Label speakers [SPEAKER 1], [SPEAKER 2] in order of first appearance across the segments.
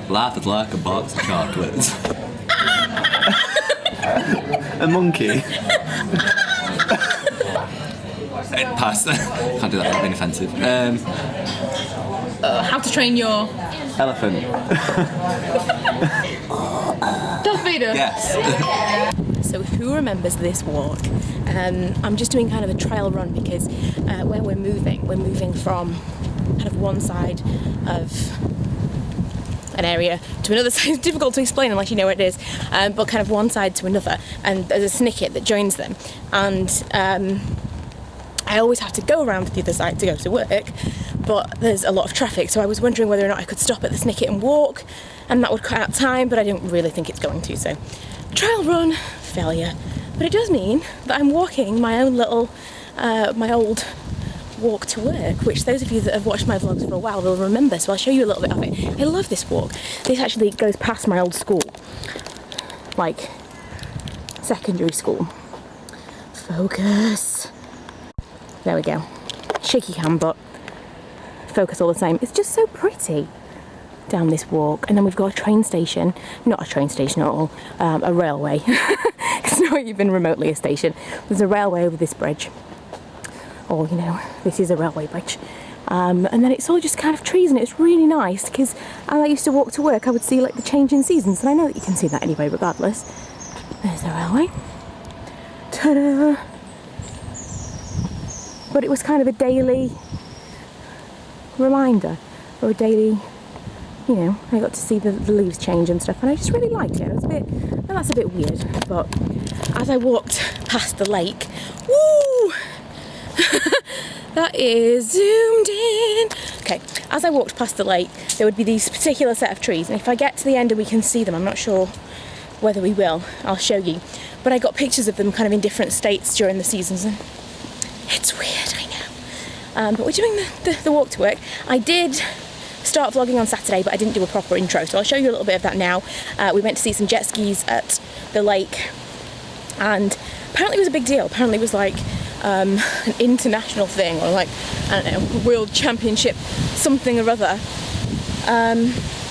[SPEAKER 1] Life is like a box of chocolates.
[SPEAKER 2] A monkey.
[SPEAKER 1] Pass. Can't do that without being offensive.
[SPEAKER 3] How to train your
[SPEAKER 2] Elephant.
[SPEAKER 3] Darth Vader.
[SPEAKER 1] Yes.
[SPEAKER 3] So who remembers this walk? I'm just doing kind of a trial run because where we're moving from kind of one side of an area to another side. It's difficult to explain unless you know where it is, but kind of one side to another, and there's a snicket that joins them, and I always have to go around to the other side to go to work, but there's a lot of traffic, so I was wondering whether or not I could stop at the snicket and walk, and that would cut out time, but I don't really think it's going to, so trial run, failure. But it does mean that I'm walking my own little, my old walk to work, which those of you that have watched my vlogs for a while will remember, so I'll show you a little bit of it. I love this walk. This actually goes past my old school, like secondary school. Focus. There we go. Shaky cam, but focus all the same. It's just so pretty down this walk. And then we've got a train station. Not a train station at all, a railway. It's not even remotely a station. There's a railway over this bridge. Or, you know, this is a railway bridge. And then it's all just kind of trees, and it's really nice because as I used to walk to work, I would see like the change in seasons, and I know that you can see that anyway regardless. There's the railway. Ta-da! But it was kind of a daily reminder, or a daily, you know, I got to see the leaves change and stuff, and I just really liked it. It was a bit, well, that's a bit weird, but as I walked past the lake, woo! That is zoomed in. Okay, as I walked past the lake, there would be these particular set of trees, and if I get to the end and we can see them, I'm not sure whether we will, I'll show you, but I got pictures of them kind of in different states during the seasons, and it's weird, I know. But we're doing the walk to work. I did start vlogging on Saturday, but I didn't do a proper intro, so I'll show you a little bit of that now. We went to see some jet skis at the lake, and apparently it was a big deal. Apparently it was like an international thing, or like, I don't know, world championship something or other.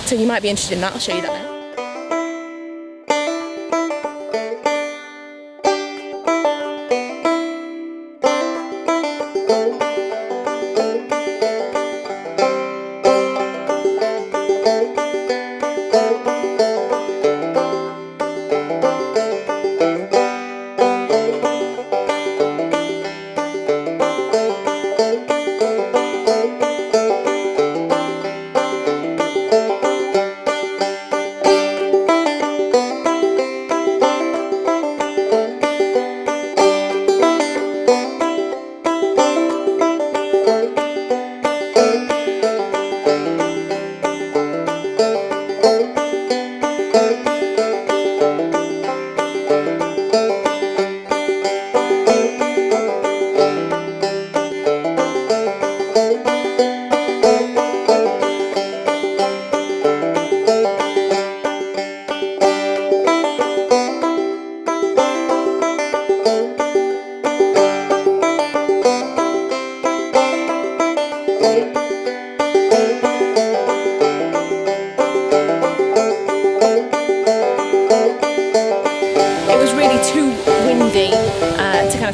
[SPEAKER 3] So you might be interested in that. I'll show you that now.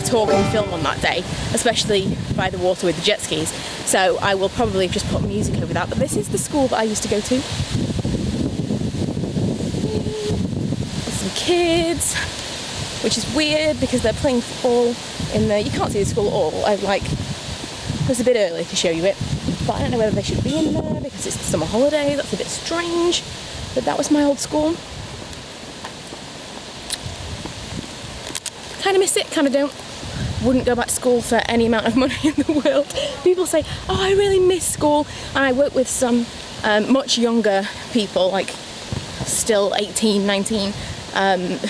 [SPEAKER 3] Talk and film on that day, especially by the water with the jet skis, so I will probably just put music over that. But this is the school that I used to go to. There's some kids, which is weird because they're playing football in there. You can't see the school at all. It was a bit early to show you it, but I don't know whether they should be in there because it's the summer holiday. That's a bit strange, but that was my old school. Kind of miss it, kind of don't. Wouldn't go back to school for any amount of money in the world. People say, oh, I really miss school, and I work with some much younger people, like still 18, 19,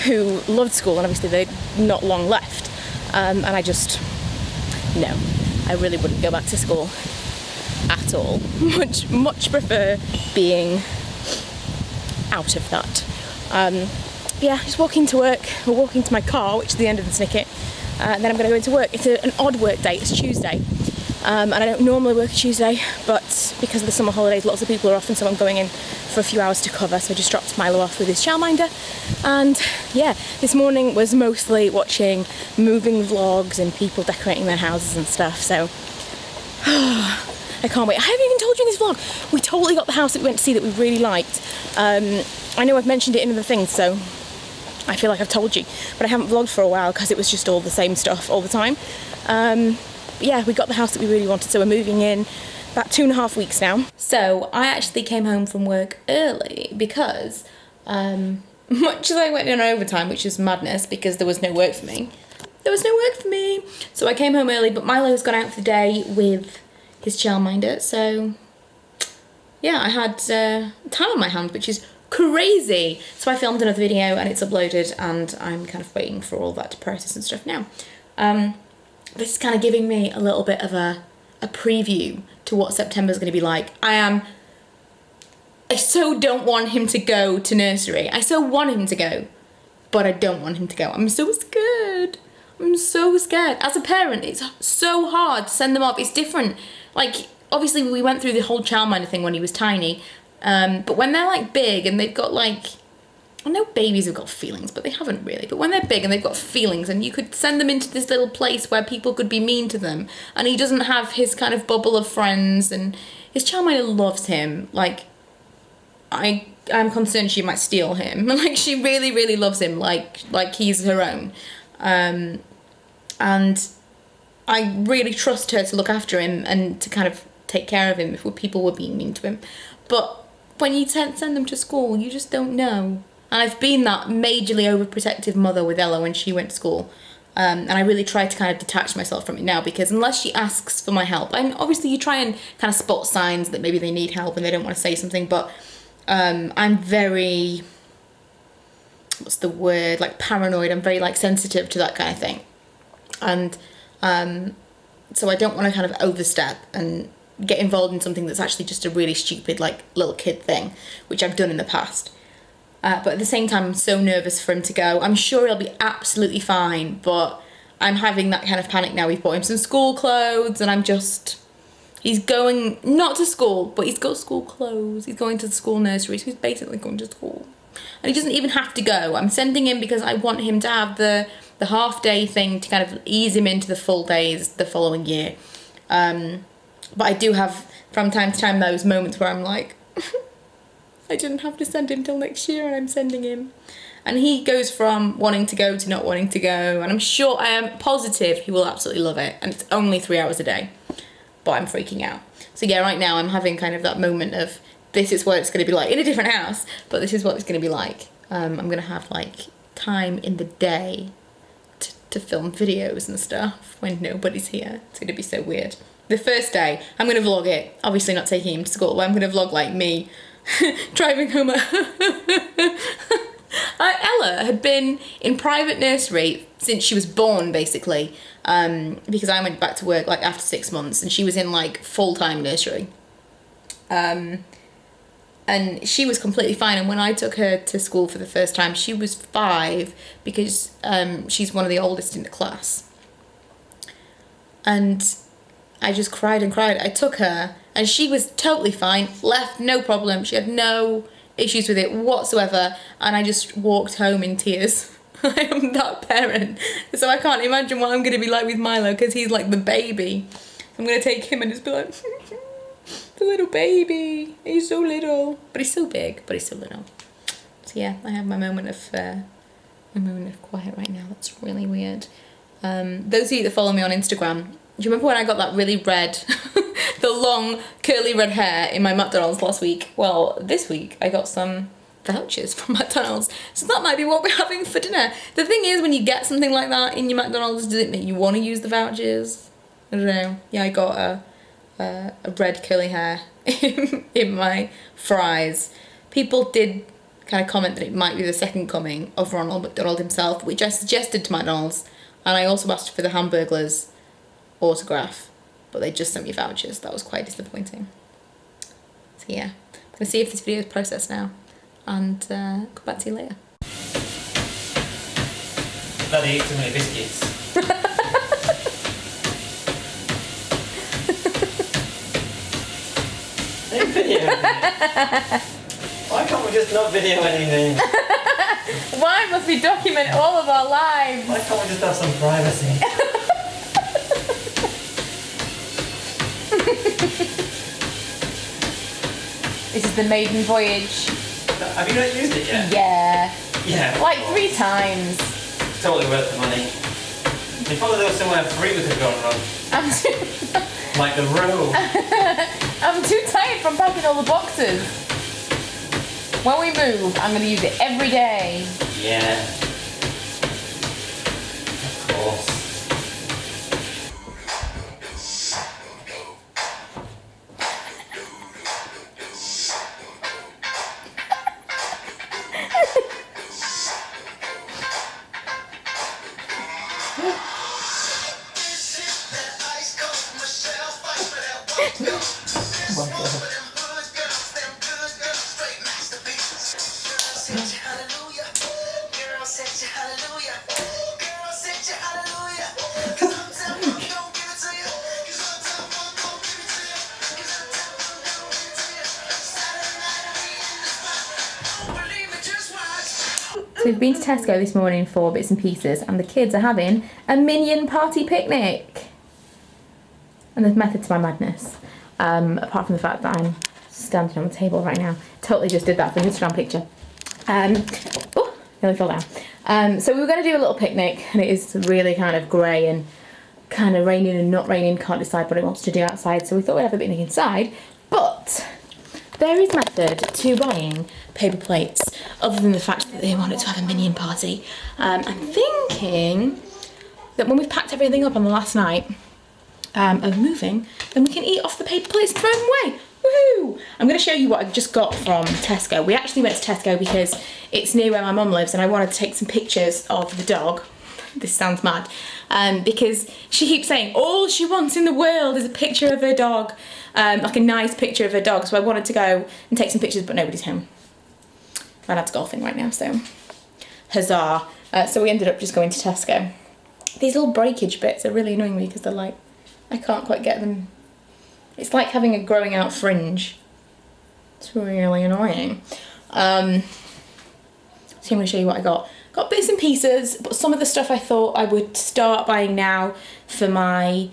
[SPEAKER 3] who loved school, and obviously they're not long left, and I just, no, I really wouldn't go back to school at all. Much prefer being out of that. Yeah, just walking to work, or walking to my car, which is the end of the snicket. And then I'm going to go into work. It's an odd work day, it's Tuesday, and I don't normally work Tuesday, but because of the summer holidays, lots of people are off, and so I'm going in for a few hours to cover. So I just dropped Milo off with his childminder, and yeah, this morning was mostly watching moving vlogs and people decorating their houses and stuff. So I can't wait. I haven't even told you in this vlog, we totally got the house that we went to see that we really liked. I know I've mentioned it in other things, so I feel like I've told you, but I haven't vlogged for a while because it was just all the same stuff all the time. But yeah, we got the house that we really wanted, so we're moving in about 2.5 weeks now. So I actually came home from work early because much as I went in overtime, which is madness because there was no work for me. So I came home early, but Milo's gone out for the day with his childminder, so yeah, I had time on my hands, which is crazy. So I filmed another video and it's uploaded, and I'm kind of waiting for all that to process and stuff now. This is kind of giving me a little bit of a preview to what September's going to be like. I so don't want him to go to nursery. I so want him to go, but I don't want him to go. I'm so scared. I'm so scared. As a parent, it's so hard to send them off. It's different. Like, obviously we went through the whole childminder thing when he was tiny, but when they're like big and they've got like, I know babies have got feelings, but they haven't really. But when they're big and they've got feelings, and you could send them into this little place where people could be mean to them, and he doesn't have his kind of bubble of friends, and his childminder loves him. Like, I'm concerned she might steal him. Like, she really, really loves him, like he's her own. And I really trust her to look after him and to kind of take care of him if people were being mean to him. But when you send them to school, you just don't know. And I've been that majorly overprotective mother with Ella when she went to school. And I really try to kind of detach myself from it now, because unless she asks for my help, and obviously you try and kind of spot signs that maybe they need help and they don't want to say something, but I'm very, what's the word, like paranoid. I'm very like sensitive to that kind of thing. And so I don't want to kind of overstep and get involved in something that's actually just a really stupid like little kid thing, which I've done in the past. But at the same time, I'm so nervous for him to go. I'm sure he'll be absolutely fine, but I'm having that kind of panic now. We've bought him some school clothes, and he's going, not to school, but he's got school clothes. He's going to the school nursery, so he's basically going to school. And he doesn't even have to go. I'm sending him because I want him to have the half-day thing to kind of ease him into the full days the following year. But I do have, from time to time, those moments where I'm like, I didn't have to send him till next year, and I'm sending him. And he goes from wanting to go to not wanting to go, and I'm sure, I am positive he will absolutely love it. And it's only 3 hours a day, but I'm freaking out. So yeah, right now I'm having kind of that moment of, this is what it's going to be like in a different house, but this is what it's going to be like. I'm going to have like time in the day to film videos and stuff when nobody's here. It's going to be so weird. The first day, I'm going to vlog it. Obviously not taking him to school, but I'm going to vlog like me driving home. Ella had been in private nursery since she was born, basically, because I went back to work like after 6 months, and she was in like full-time nursery. And she was completely fine, and when I took her to school for the first time, she was 5, because she's one of the oldest in the class. And I just cried and cried. I took her, and she was totally fine, left, no problem. She had no issues with it whatsoever, and I just walked home in tears. I am that parent. So I can't imagine what I'm going to be like with Milo, because he's like the baby. I'm going to take him and just be like, the little baby. He's so little, but he's so big, but he's so little. So yeah, I have my moment of quiet right now. That's really weird. Those of you that follow me on Instagram, do you remember when I got that really red, the long curly red hair in my McDonald's last week? Well, this week I got some vouchers from McDonald's, so that might be what we're having for dinner. The thing is, when you get something like that in your McDonald's, does it make you want to use the vouchers? I don't know. Yeah, I got a red curly hair in my fries. People did kind of comment that it might be the second coming of Ronald McDonald himself, which I suggested to McDonald's, and I also asked for the Hamburglers autograph, but they just sent me vouchers. That was quite disappointing. So yeah, I'm gonna see if this video is processed now, and come back to you later.
[SPEAKER 4] Bloody ate too many biscuits. video anything? Why can't we just not video anything?
[SPEAKER 3] Why must we document all of our lives?
[SPEAKER 4] Why can't we just have some privacy?
[SPEAKER 3] This is the maiden voyage.
[SPEAKER 4] Have you not used it yet?
[SPEAKER 3] Yeah.
[SPEAKER 4] Yeah.
[SPEAKER 3] Like 3 times.
[SPEAKER 4] Totally worth the money. If only there was somewhere free we could go and run.
[SPEAKER 3] I'm too,
[SPEAKER 4] Like the road.
[SPEAKER 3] I'm too tired from packing all the boxes. When we move, I'm going to use it every day.
[SPEAKER 4] Yeah. Of course.
[SPEAKER 3] So we've been to Tesco this morning for bits and pieces, and the kids are having a minion party picnic. And there's method to my madness, apart from the fact that I'm standing on the table right now. Totally just did that for an Instagram picture. Oh, nearly fell down. So we were going to do a little picnic, and it is really kind of grey and kind of raining and not raining. Can't decide what it wants to do outside, so we thought we'd have a picnic inside. But there is method to buying paper plates, other than the fact that they wanted to have a minion party. I'm thinking that when we've packed everything up on the last night of moving, then we can eat off the paper plates and throw them away. Woohoo! I'm going to show you what I just got from Tesco. We actually went to Tesco because it's near where my mum lives, and I wanted to take some pictures of the dog. This sounds mad, because she keeps saying all she wants in the world is a picture of her dog, like a nice picture of her dog. So I wanted to go and take some pictures, but nobody's home. My dad's golfing right now, so huzzah. So we ended up just going to Tesco. These little breakage bits are really annoying me because they're like, I can't quite get them. It's like having a growing out fringe. It's really annoying. So I'm going to show you what I got. Got bits and pieces, but some of the stuff I thought I would start buying now for my,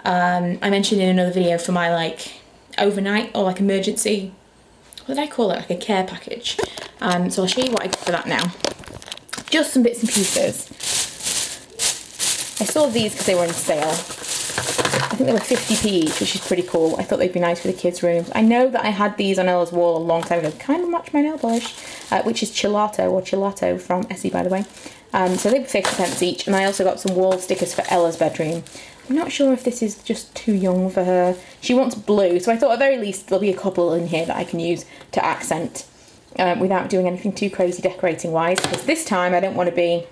[SPEAKER 3] I mentioned in another video, for my like overnight or like emergency, what did I call it, like a care package. So I'll show you what I got for that now. Just some bits and pieces. I saw these because they were on sale. I think they were 50p each, which is pretty cool. I thought they'd be nice for the kids' rooms. I know that I had these on Ella's wall a long time ago. Kind of match my nail polish, which is Gelato from Essie, by the way. So they were 50p each, and I also got some wall stickers for Ella's bedroom. I'm not sure if this is just too young for her. She wants blue, so I thought at the very least there'll be a couple in here that I can use to accent without doing anything too crazy decorating-wise, because this time I don't want to be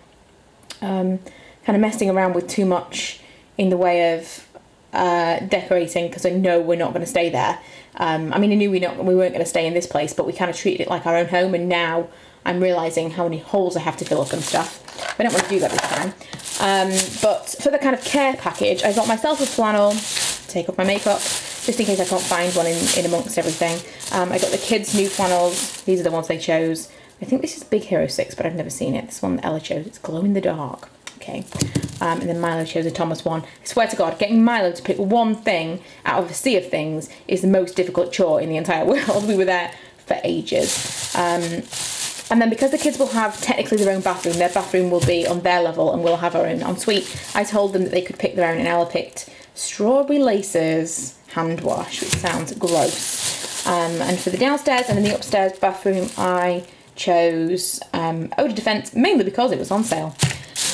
[SPEAKER 3] kind of messing around with too much in the way of decorating, because I know we're not going to stay there. I mean, I knew we weren't going to stay in this place, but we kind of treated it like our own home, and now I'm realising how many holes I have to fill up and stuff. I don't want to do that this time. But for the kind of care package, I got myself a flannel to take off my makeup, just in case I can't find one in amongst everything. I got the kids' new flannels. These are the ones they chose. I think this is Big Hero 6, but I've never seen it. This one that Ella chose, it's glow in the dark. Okay. And then Milo chose a Thomas one. I swear to God, getting Milo to pick one thing out of a sea of things is the most difficult chore in the entire world. We were there for ages. And then because the kids will have technically their own bathroom, their bathroom will be on their level and we'll have our own ensuite. I told them that they could pick their own, and Ella picked Strawberry Laces hand wash, which sounds gross. And for the downstairs and in the upstairs bathroom, I chose Odour Defense, mainly because it was on sale.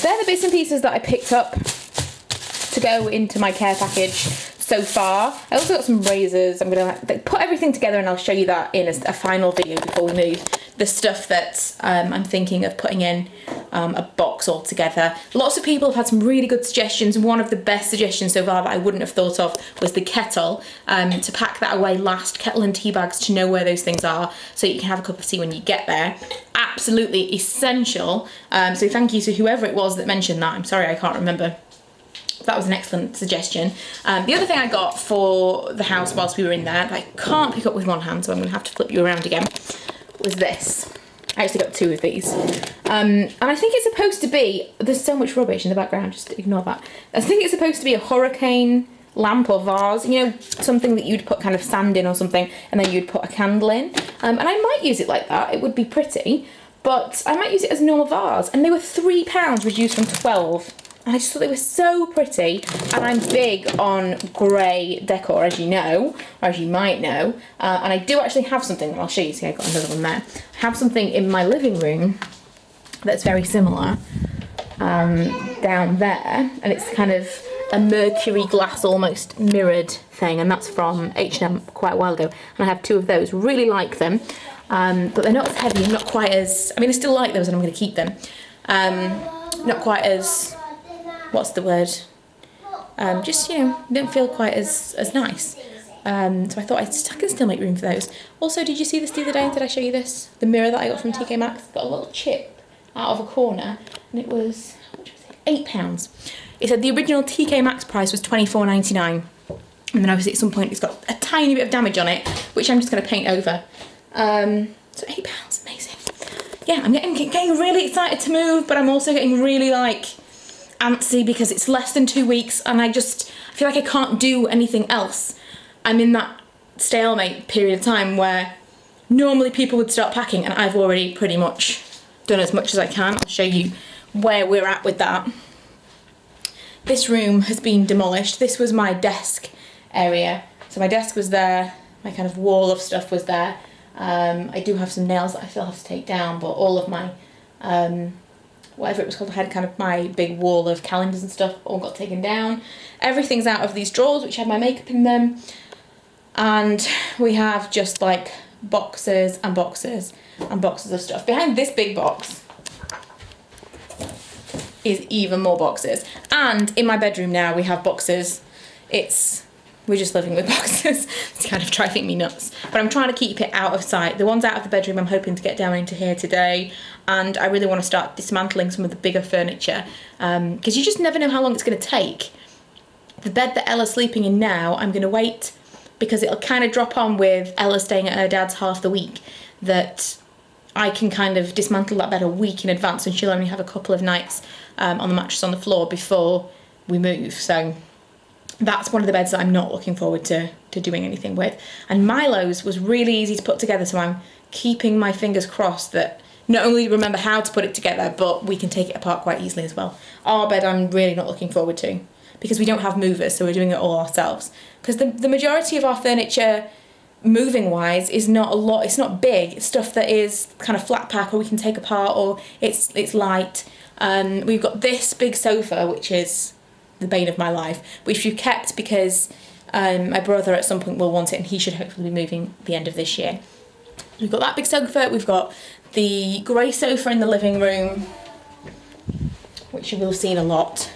[SPEAKER 3] They're the bits and pieces that I picked up to go into my care package so far. I also got some razors. I'm going to put everything together and I'll show you that in a final video before we move. The stuff that I'm thinking of putting in a box all together. Lots of people have had some really good suggestions. One of the best suggestions so far that I wouldn't have thought of was the kettle, to pack that away last, kettle and tea bags, to know where those things are so you can have a cup of tea when you get there. Absolutely essential. So thank you to whoever it was that mentioned that. I'm sorry I can't remember That was an excellent suggestion. The other thing I got for the house whilst we were in there, that I can't pick up with one hand, so I'm going to have to flip you around again, was this. I actually got 2 of these. And I think it's supposed to be, there's so much rubbish in the background, just ignore that. I think it's supposed to be a hurricane lamp or vase, you know, something that you'd put kind of sand in or something, and then you'd put a candle in. And I might use it like that, it would be pretty, but I might use it as a normal vase. And they were £3 reduced from 12. And I just thought they were so pretty, and I'm big on grey decor, as you know, or as you might know. And I do actually have something, I'll show you, see I got another one there. I have something in my living room that's very similar down there, and it's kind of a mercury glass, almost mirrored thing, and that's from H&M quite a while ago. And I have 2 of those, really like them, but they're not as heavy and not quite as, I mean I still like those and I'm going to keep them. Not quite as, what's the word, just, you know, don't feel quite as nice. So I thought I can still make room for those. Also, did you see this the other day? Did I show you this? The mirror that I got from TK Maxx got a little chip out of a corner, and it was, how much was it? £8. It said the original TK Maxx price was $24.99, and then obviously at some point it's got a tiny bit of damage on it, which I'm just going to paint over. So £8, amazing. Yeah, I'm getting really excited to move, but I'm also getting really like antsy because it's less than 2 weeks and I feel like I can't do anything else. I'm in that stalemate period of time where normally people would start packing and I've already pretty much done as much as I can. I'll show you where we're at with that. This room has been demolished. This was my desk area. So my desk was there, my kind of wall of stuff was there. I do have some nails that I still have to take down, but all of my, whatever it was called, I had kind of my big wall of calendars and stuff all got taken down. Everything's out of these drawers which had my makeup in them. And we have just like boxes and boxes and boxes of stuff. Behind this big box is even more boxes. And in my bedroom now we have boxes. We're just living with boxes. It's kind of driving me nuts. But I'm trying to keep it out of sight. The ones out of the bedroom I'm hoping to get down into here today. And I really want to start dismantling some of the bigger furniture. Because you just never know how long it's going to take. The bed that Ella's sleeping in now, I'm going to wait because it'll kind of drop on with Ella staying at her dad's half the week, that I can kind of dismantle that bed a week in advance and she'll only have a couple of nights on the mattress on the floor before we move. So that's one of the beds that I'm not looking forward to doing anything with. And Milo's was really easy to put together, so I'm keeping my fingers crossed that not only remember how to put it together, but we can take it apart quite easily as well. Our bed I'm really not looking forward to, because we don't have movers, so we're doing it all ourselves. Because the majority of our furniture, moving wise, is not a lot, it's not big, it's stuff that is kind of flat pack or we can take apart, or it's light. We've got this big sofa, which is the bane of my life, which we've kept because my brother at some point will want it and he should hopefully be moving at the end of this year. We've got that big sofa, we've got the grey sofa in the living room, which you will have seen a lot.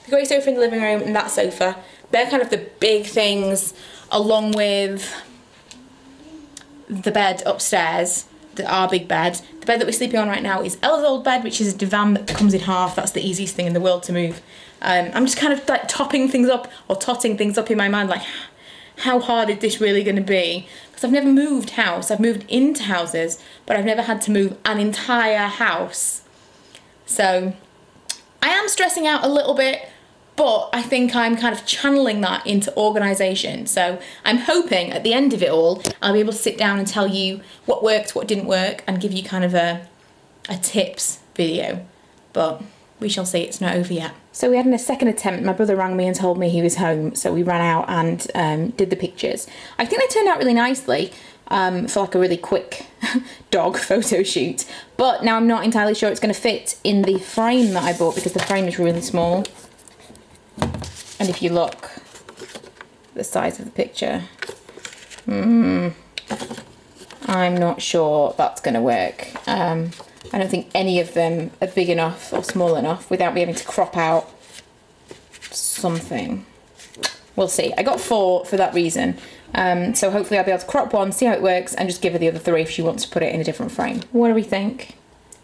[SPEAKER 3] The grey sofa in the living room and that sofa, they're kind of the big things, along with the bed upstairs, our big bed. The bed that we're sleeping on right now is Ella's old bed, which is a divan that comes in half. That's the easiest thing in the world to move. I'm just kind of like topping things up or totting things up in my mind, like how hard is this really going to be? Because I've never moved house. I've moved into houses, but I've never had to move an entire house. So I am stressing out a little bit, but I think I'm kind of channeling that into organisation. So I'm hoping at the end of it all, I'll be able to sit down and tell you what worked, what didn't work, and give you kind of a tips video. But we shall see, it's not over yet. So we had a second attempt. My brother rang me and told me he was home, so we ran out and did the pictures. I think they turned out really nicely for like a really quick dog photo shoot. But now I'm not entirely sure it's going to fit in the frame that I bought, because the frame is really small. And if you look the size of the picture, I'm not sure that's going to work. I don't think any of them are big enough or small enough without me having to crop out something. We'll see. I got 4 for that reason. So hopefully I'll be able to crop one, see how it works, and just give her the other 3 if she wants to put it in a different frame. What do we think?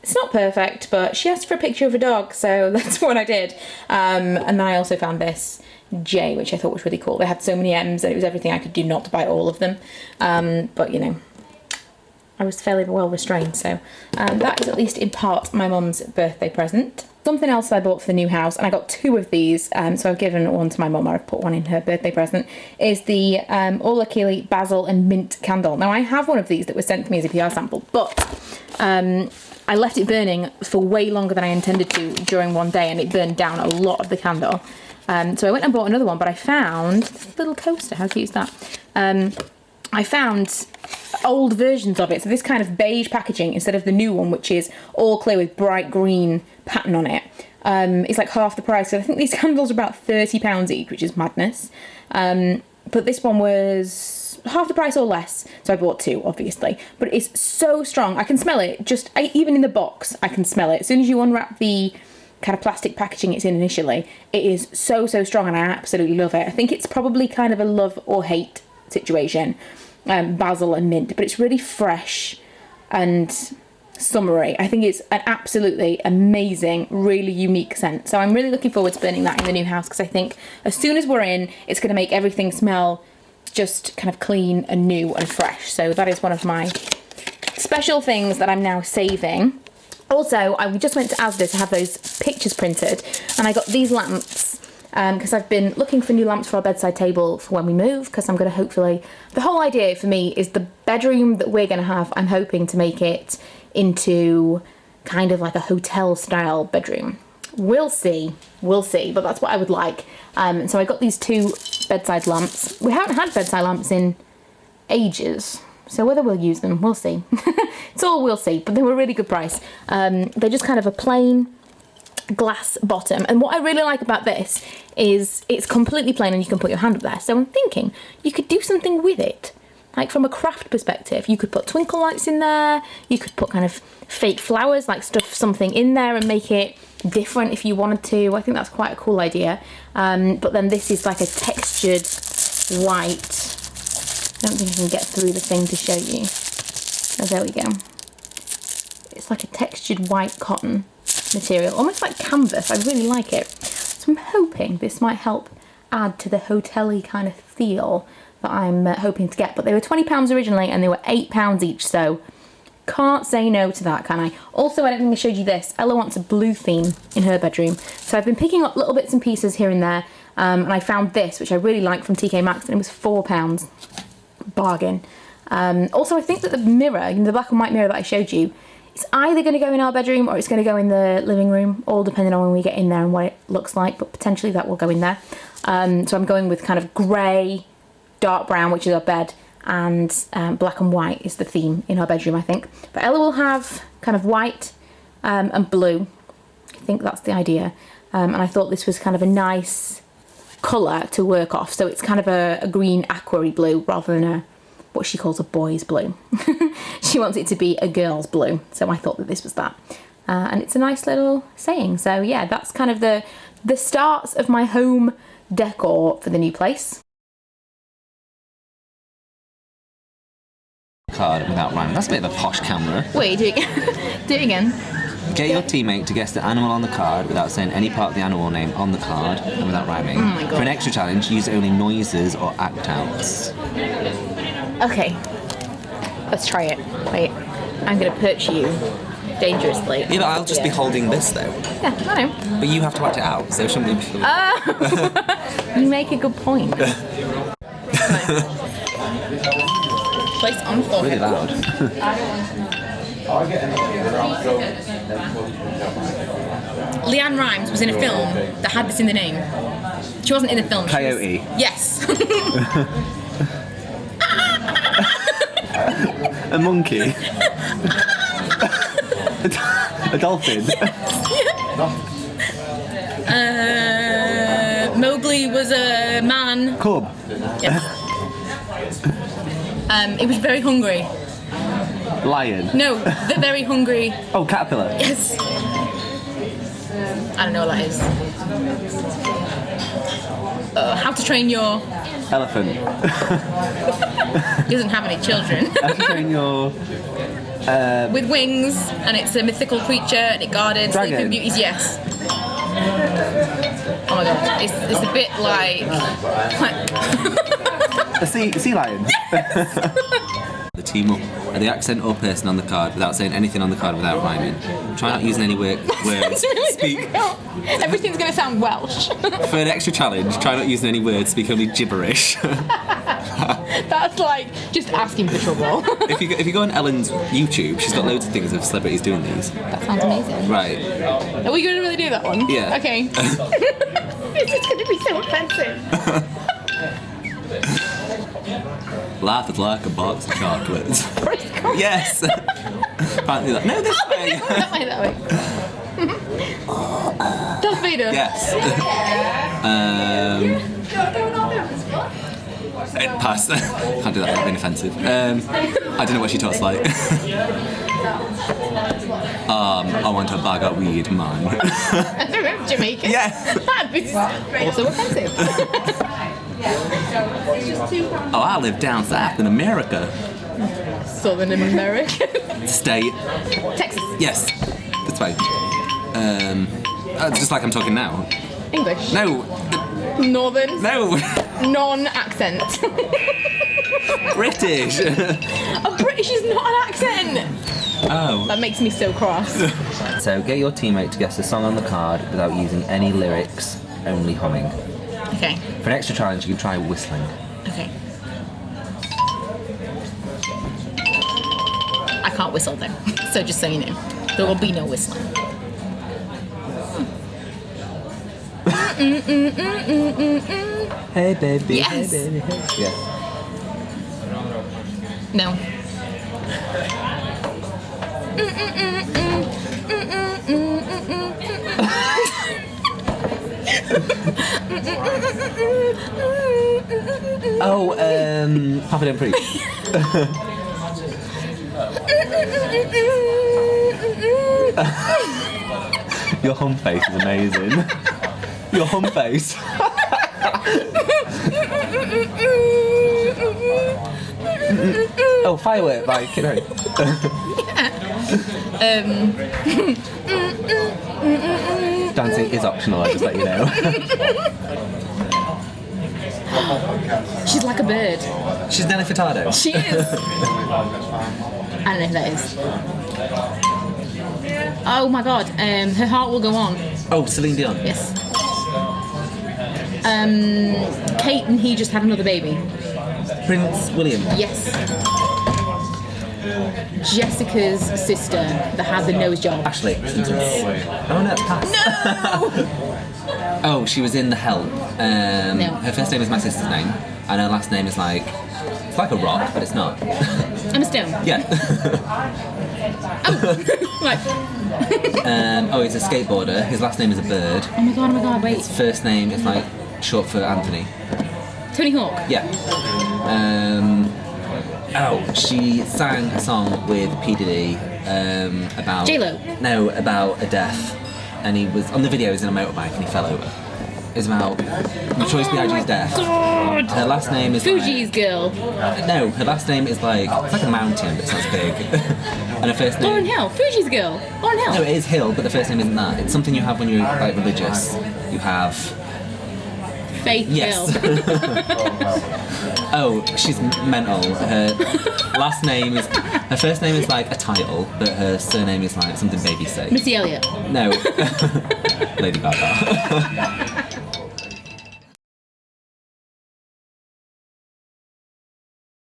[SPEAKER 3] It's not perfect, but she asked for a picture of a dog, so that's what I did. And then I also found this J, which I thought was really cool. They had so many M's and it was everything I could do not to buy all of them. But you know, I was fairly well restrained, so that is at least in part my mum's birthday present. Something else I bought for the new house, and I got 2 of these, so I've given one to my mum, I've put one in her birthday present, is the Ola Keely Basil and Mint candle. Now I have one of these that was sent to me as a PR sample, but I left it burning for way longer than I intended to during one day, and it burned down a lot of the candle. So I went and bought another one, but I found this little coaster. How cute is that? I found old versions of it, so this kind of beige packaging instead of the new one, which is all clear with bright green pattern on it. It's like half the price, so I think these candles are about £30 each, which is madness. But this one was half the price or less, so I bought 2, obviously. But it's so strong, I can smell it, even in the box, I can smell it. As soon as you unwrap the kind of plastic packaging it's in initially, it is so strong, and I absolutely love it. I think it's probably kind of a love or hate situation, basil and mint, but it's really fresh and summery. I think it's an absolutely amazing, really unique scent. So I'm really looking forward to burning that in the new house, because I think as soon as we're in, it's going to make everything smell just kind of clean and new and fresh. So that is one of my special things that I'm now saving. Also, I just went to Asda to have those pictures printed, and I got these lamps because I've been looking for new lamps for our bedside table for when we move, because I'm going to hopefully... The whole idea for me is the bedroom that we're going to have, I'm hoping to make it into kind of like a hotel style bedroom. We'll see, but that's what I would like. So I got these 2 bedside lamps. We haven't had bedside lamps in ages, so whether we'll use them, we'll see. It's all we'll see, but they were a really good price. They're just kind of a plain glass bottom, and what I really like about this is it's completely plain and you can put your hand up there. So I'm thinking you could do something with it, like from a craft perspective. You could put twinkle lights in there, you could put kind of fake flowers, like stuff something in there and make it different if you wanted to. I think that's quite a cool idea. But then this is like a textured white. I don't think I can get through the thing to show you. Oh, there we go. It's like a textured white cotton material, almost like canvas. I really like it. So I'm hoping this might help add to the hotel-y kind of feel that I'm hoping to get. But they were £20 originally and they were £8 each, so can't say no to that, can I? Also, I don't think I showed you this. Ella wants a blue theme in her bedroom, so I've been picking up little bits and pieces here and there, and I found this, which I really like, from TK Maxx, and it was £4. Bargain. Also, I think that the mirror, the black and white mirror that I showed you, it's either going to go in our bedroom or it's going to go in the living room, all depending on when we get in there and what it looks like, but potentially that will go in there. So I'm going with kind of grey, dark brown, which is our bed, and black and white is the theme in our bedroom, I think. But Ella will have kind of white and blue. I think that's the idea. And I thought this was kind of a nice colour to work off. So it's kind of a green aquary blue rather than what she calls a boy's blue. She wants it to be a girl's blue, so I thought that this was that. And it's a nice little saying. So yeah, that's kind of the starts of my home decor for the new place.
[SPEAKER 1] Card without rhyming. That's a bit of a posh camera.
[SPEAKER 3] Wait, do it again. Do it again.
[SPEAKER 1] Get your teammate to guess the animal on the card without saying any part of the animal name on the card and without rhyming.
[SPEAKER 3] Oh my God.
[SPEAKER 1] For an extra challenge, use only noises or act outs.
[SPEAKER 3] Okay, let's try it. Wait, I'm going to perch you dangerously.
[SPEAKER 1] Yeah, but I'll just be holding this though.
[SPEAKER 3] Yeah, I know.
[SPEAKER 1] But you have to act it out, so shouldn't we be...
[SPEAKER 3] You make a good point. Place on the floor.
[SPEAKER 1] Really loud.
[SPEAKER 3] Leanne Rimes was in a film that had this in the name. She wasn't in the film.
[SPEAKER 2] Coyote.
[SPEAKER 3] Yes.
[SPEAKER 2] A monkey. A dolphin.
[SPEAKER 3] Mowgli was a man.
[SPEAKER 2] Cub.
[SPEAKER 3] Yes. It was very hungry.
[SPEAKER 2] Lion.
[SPEAKER 3] No, the very hungry.
[SPEAKER 2] Oh, caterpillar.
[SPEAKER 3] Yes. I don't know what that is. How to Train Your...
[SPEAKER 2] Elephant.
[SPEAKER 3] He doesn't have any children.
[SPEAKER 2] How to Train Your
[SPEAKER 3] With wings, and it's a mythical creature, and it guarded
[SPEAKER 2] Dragon.
[SPEAKER 3] Sleeping Beauties. Yes. Oh my god, it's a bit like
[SPEAKER 2] A sea lion.
[SPEAKER 1] The team up are the accent or person on the card without saying anything on the card without rhyming. Try not using any words.
[SPEAKER 3] It's really
[SPEAKER 1] Speak.
[SPEAKER 3] difficult. Everything's gonna sound Welsh.
[SPEAKER 1] For an extra challenge, try not using any words, speak only gibberish.
[SPEAKER 3] That's like just asking for trouble.
[SPEAKER 1] If you go on Ellen's YouTube, she's got loads of things of celebrities doing these.
[SPEAKER 3] That sounds amazing.
[SPEAKER 1] Right.
[SPEAKER 3] Are we gonna really do that one?
[SPEAKER 1] Yeah.
[SPEAKER 3] Okay. This is gonna be so offensive.
[SPEAKER 1] Life is like a box of chocolates. Yes. Apparently that. No, this way.
[SPEAKER 3] That way, that way. Darth Vader.
[SPEAKER 1] Yes. Pass. Can't do that without being offensive. I don't know what she talks like. I want a bag of weed, man.
[SPEAKER 3] Jamaican.
[SPEAKER 1] Yeah.
[SPEAKER 3] This is also offensive.
[SPEAKER 1] Oh, I live down south in America.
[SPEAKER 3] Southern America.
[SPEAKER 1] State.
[SPEAKER 3] Texas.
[SPEAKER 1] Yes. That's right. Just like I'm talking now.
[SPEAKER 3] English.
[SPEAKER 1] No.
[SPEAKER 3] Northern.
[SPEAKER 1] No.
[SPEAKER 3] Non-accent.
[SPEAKER 1] British.
[SPEAKER 3] A British is not an accent.
[SPEAKER 1] Oh.
[SPEAKER 3] That makes me so cross.
[SPEAKER 1] So get your teammate to guess the song on the card without using any lyrics, only humming.
[SPEAKER 3] Okay.
[SPEAKER 1] For an extra challenge, you can try whistling.
[SPEAKER 3] Okay. I can't whistle though, so just so you know, there will be no whistling.
[SPEAKER 1] Hey baby.
[SPEAKER 3] Yes.
[SPEAKER 1] Hey baby. Hey. Yeah.
[SPEAKER 3] No.
[SPEAKER 1] Oh, Papa Don't Preach. Your hum face is amazing. Your hum face. Oh, Firework by Kid Harry. Dancing is optional, I'll just let you know.
[SPEAKER 3] She's like a bird.
[SPEAKER 1] She's Nelly Furtado.
[SPEAKER 3] She is. I don't know who that is. Oh my god, Her Heart Will Go On.
[SPEAKER 1] Oh, Celine Dion.
[SPEAKER 3] Yes. Kate and he just had another baby.
[SPEAKER 1] Prince William.
[SPEAKER 3] Yes. Jessica's sister that had the nose job.
[SPEAKER 1] Ashley. Oh no, it's Pat.
[SPEAKER 3] No!
[SPEAKER 1] Oh, she was in The Help.
[SPEAKER 3] No.
[SPEAKER 1] Her first name is my sister's name, and her last name is like... It's like a rock, but it's not.
[SPEAKER 3] Emma Stone.
[SPEAKER 1] Yeah.
[SPEAKER 3] Like,
[SPEAKER 1] Oh, he's a skateboarder. His last name is a bird.
[SPEAKER 3] oh my god, wait.
[SPEAKER 1] His first name is like short for Anthony.
[SPEAKER 3] Tony Hawk.
[SPEAKER 1] Yeah. Oh, she sang a song with P. Diddy about...
[SPEAKER 3] J-Lo.
[SPEAKER 1] No, about a death. And he was... On the video, he was in a motorbike and he fell over. It's about Notorious B.I.G.'s death.
[SPEAKER 3] God.
[SPEAKER 1] Her last name is
[SPEAKER 3] Fuji's girl.
[SPEAKER 1] No, her last name is like... It's like a mountain, but it's not as big. And her first name...
[SPEAKER 3] Lauryn Hill. Fuji's girl. Lauryn Hill.
[SPEAKER 1] No, it is Hill, but the first name isn't that. It's something you have when you're like religious. You have...
[SPEAKER 3] Faith
[SPEAKER 1] Yes.
[SPEAKER 3] Hill.
[SPEAKER 1] Oh, she's mental. Her last name is... Her first name is like a title, but her surname is like something baby say.
[SPEAKER 3] Missy Elliott.
[SPEAKER 1] No. Lady Gaga.